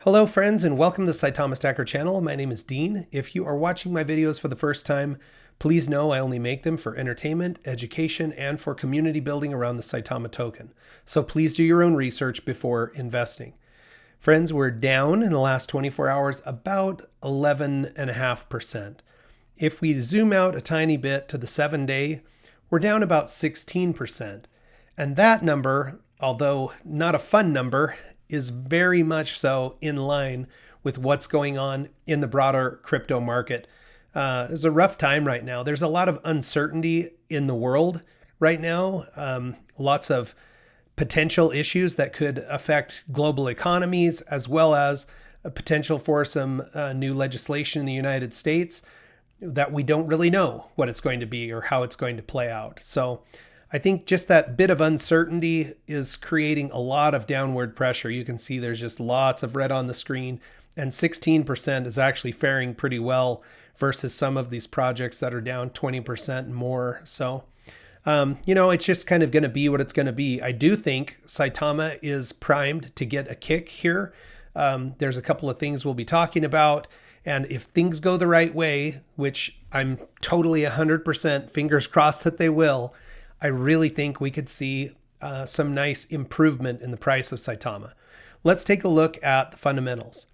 Hello friends and welcome to the Saitama Stacker channel. My name is Dean. If you are watching my videos for the first time, please know I only make them for entertainment, education, and for community building around the Saitama token. So please do your own research before investing. Friends, we're down in the last 24 hours about 11.5%. If we zoom out a tiny bit to the 7-day, we're down about 16%. And that number, although not a fun number, is very much so in line with what's going on in the broader crypto market. It's a rough time right now. There's a lot of uncertainty in the world right now. Lots of potential issues that could affect global economies, as well as a potential for some new legislation in the United States that we don't really know what it's going to be or how it's going to play out. So I think just that bit of uncertainty is creating a lot of downward pressure. You can see there's just lots of red on the screen, and 16% is actually faring pretty well versus some of these projects that are down 20% and more. So, it's just kind of going to be what it's going to be. I do think Saitama is primed to get a kick here. There's a couple of things we'll be talking about. And if things go the right way, which I'm totally 100% fingers crossed that they will, I really think we could see some nice improvement in the price of Saitama. Let's take a look at the fundamentals.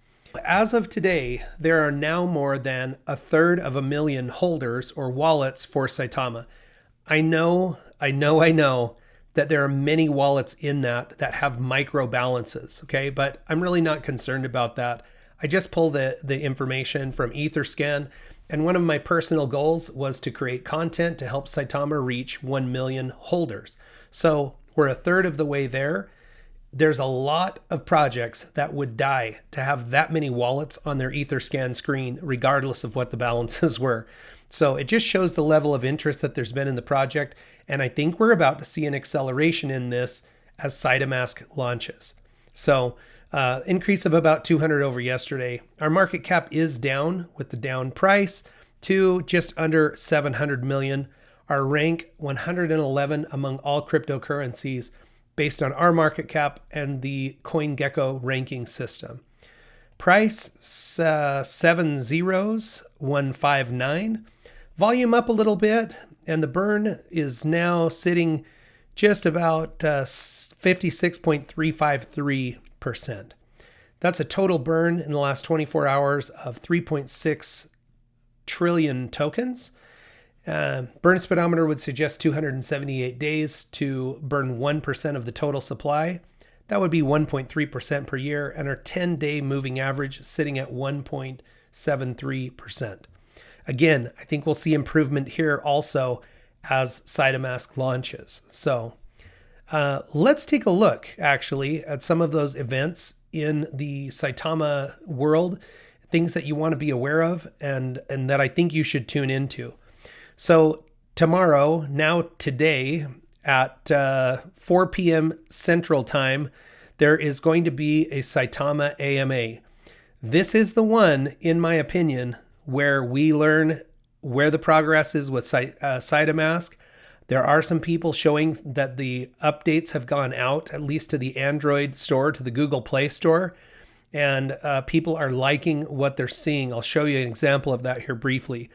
As of today, there are now more than 1/3 holders or wallets for Saitama. I know that there are many wallets in that have micro balances, okay? But I'm really not concerned about that. I just pull the information from Etherscan. And one of my personal goals was to create content to help Saitama reach 1 million holders. So we're 1/3 of the way there. There's a lot of projects that would die to have that many wallets on their Etherscan screen, regardless of what the balances were. So it just shows the level of interest that there's been in the project. And I think we're about to see an acceleration in this as Saitamask launches. So increase of about 200 over yesterday. Our market cap is down with the down price to just under 700 million. Our rank 111 among all cryptocurrencies based on our market cap and the CoinGecko ranking system. Price 70159. Volume up a little bit, and the burn is now sitting just about 56.353%. That's a total burn in the last 24 hours of 3.6 trillion tokens. Burn speedometer would suggest 278 days to burn 1% of the total supply. That would be 1.3% per year, and our 10-day moving average sitting at 1.73%. Again, I think we'll see improvement here also as Saitamask launches. So let's take a look actually at some of those events in the Saitama world, things that you want to be aware of and that I think you should tune into. So tomorrow, today at 4 p.m. Central Time, there is going to be a Saitama AMA. This is the one, in my opinion, where we learn where the progress is with Saitamask. There are some people showing that the updates have gone out, at least to the Android store, to the Google Play Store, and people are liking what they're seeing. I'll show you an example of that here briefly.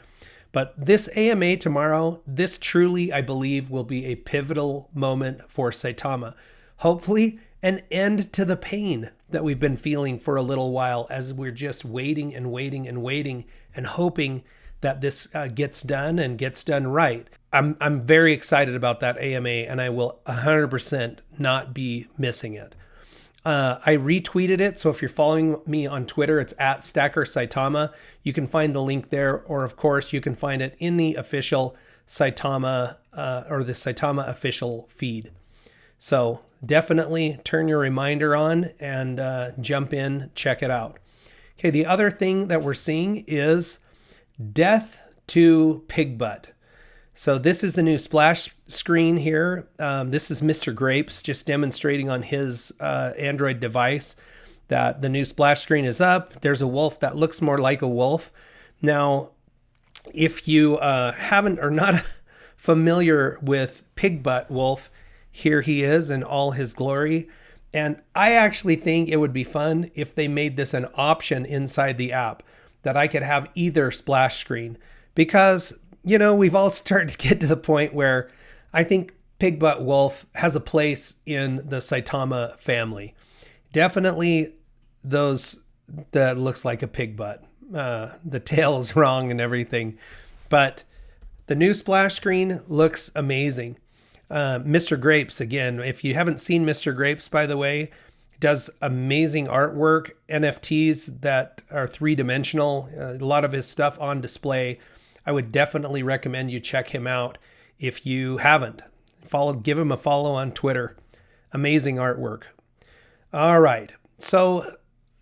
But this AMA tomorrow, this truly, I believe, will be a pivotal moment for Saitama. Hopefully, an end to the pain that we've been feeling for a little while as we're just waiting and waiting and waiting and hoping that this gets done and gets done right. I'm very excited about that AMA, and I will 100% not be missing it. I retweeted it, so if you're following me on Twitter, it's at Stacker Saitama. You can find the link there, or of course, you can find it in the official Saitama or the Saitama official feed. So definitely turn your reminder on and jump in, check it out. Okay, the other thing that we're seeing is death to pig butt. So this is the new splash screen here. This is Mr. Grapes just demonstrating on his Android device that the new splash screen is up. There's a wolf that looks more like a wolf. Now, if you haven't or not familiar with Pig Butt Wolf, here he is in all his glory. And I actually think it would be fun if they made this an option inside the app that I could have either splash screen, because, we've all started to get to the point where I think Pig Butt Wolf has a place in the Saitama family. Definitely those that looks like a pig butt. The tail is wrong and everything, but the new splash screen looks amazing. Mr. Grapes, again, if you haven't seen Mr. Grapes, by the way, does amazing artwork, NFTs that are three-dimensional, a lot of his stuff on display. I would definitely recommend you check him out if you haven't. Give him a follow on Twitter. Amazing artwork. All right. So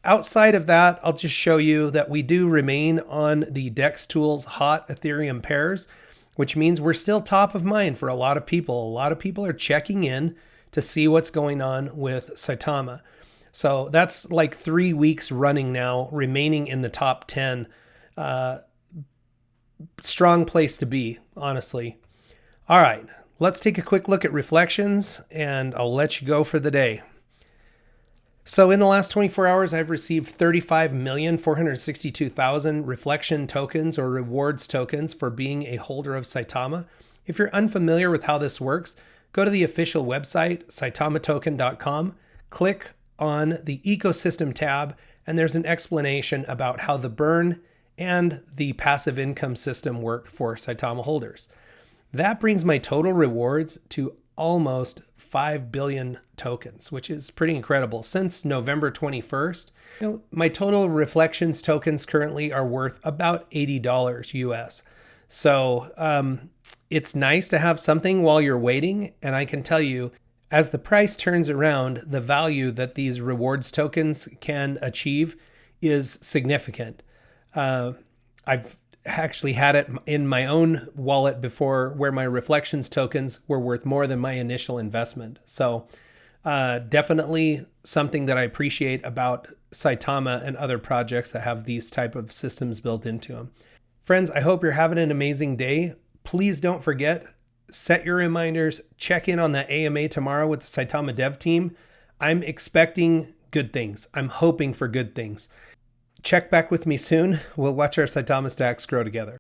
outside of that, I'll just show you that we do remain on the DEX Tools hot Ethereum pairs, which means we're still top of mind for a lot of people. A lot of people are checking in to see what's going on with Saitama. So that's like 3 weeks running now, remaining in the top 10. Strong place to be, honestly. All right, let's take a quick look at reflections, and I'll let you go for the day. So in the last 24 hours, I've received 35,462,000 reflection tokens or rewards tokens for being a holder of Saitama. If you're unfamiliar with how this works, go to the official website, saitamatoken.com, click on the ecosystem tab, and there's an explanation about how the burn and the passive income system work for Saitama holders. That brings my total rewards to almost 5 billion tokens, which is pretty incredible. Since November 21st, my total reflections tokens currently are worth about $80 US. So it's nice to have something while you're waiting. And I can tell you, as the price turns around, the value that these rewards tokens can achieve is significant. I've actually had it in my own wallet before where my reflections tokens were worth more than my initial investment. So definitely something that I appreciate about Saitama and other projects that have these type of systems built into them. Friends, I hope you're having an amazing day. Please don't forget, set your reminders, check in on the AMA tomorrow with the Saitama dev team. I'm expecting good things. I'm hoping for good things. Check back with me soon. We'll watch our Saitama stacks grow together.